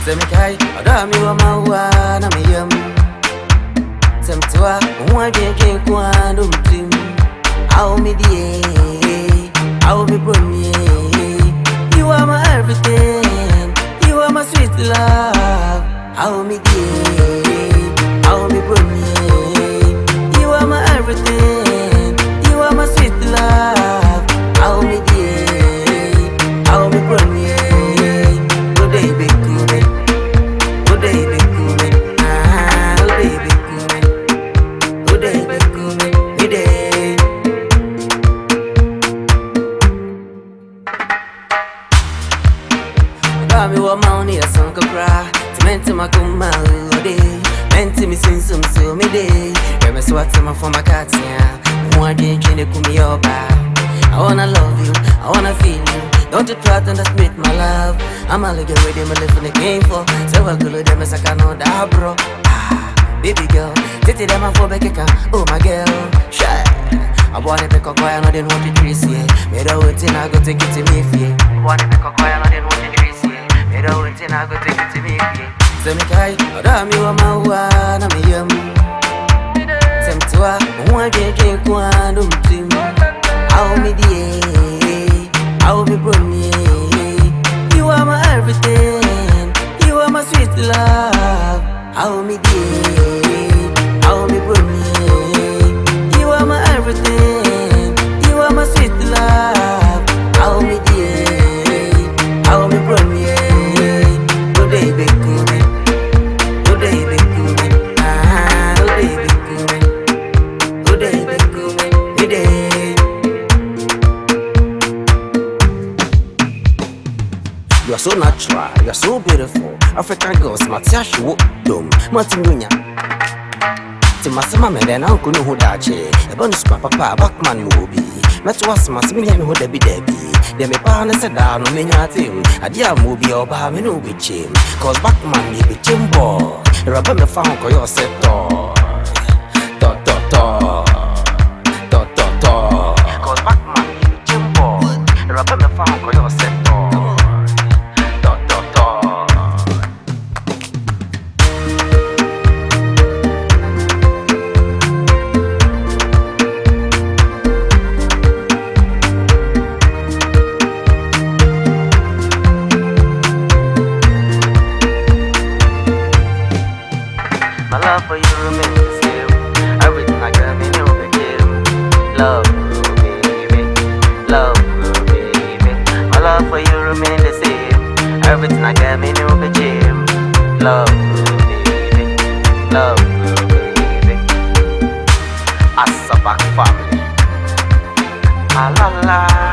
Me Kae Ɔdɔ me wo Na Me Yam. Temtua mwa jenje kwa ndumtim. Aw Me Aw Me Bronii. You are my everything. You are my sweet love. Aw Me Bronii. You are my everything. You are my sweet love. Aw Me Bronii. Good day, Bɛku Me. Good day, Bɛku Me. Good day, Bɛku Me. Good day, Bɛku Me. Me day. Ɔbaa me wo mauni a Soronko Koraaaa. Mente Makoma Mente me Sunsum so me day. Me Soate my for Maka Atiaa. Eeku me Ɔbaa. I wanna love you, I wanna feel you. Don't you try to underestimate my love. I'm a Ligɛ with them, I live in the Kinfɔ. So I Kulu them, Saka no da bro. Baby girl, Mete them for Bɛku. Oh my girl, shy. I wanna pick up I know they want to trace here. Me do it and I go take it to me fear. I wanna pick up I know they want to trace here. Me do it and I go take it to me fear. Me Kae Ɔdɔ me wo Na Me Yam. Temtua mwa jenje kwa ndumtim. Aw Me Bronii. You are my everything. You are my sweet love. Aw Me Bronii. You are my everything. You are my sweet love. Aw Me Bronii. Good day, Bɛku Me. Good day, Bɛku Me. Good day, Bɛku Me. Good day, Bɛku Me. Good day. You are so natural, you are so beautiful. African girls, Atiaa she wo dom. Matimunya. Timasema me den anko no ho dache. E bonus papa Buckman wo bi. Mete was me no ho dabi. De me pa na se da no me nya tim. Adia mo bi Ɔbaa me no be chim. Cause Buckman me be chimbo. Raba me fa honko yo se to. Cause Buckman me be chimbo. Raba me fa honko yo se to. My love for you remains the same. Everything I got me no begin. Love you, baby. Love you, baby. My love for you remains the same. Everything I got me no begin. Love you, baby. Love you, baby. As a back family. Ah la la.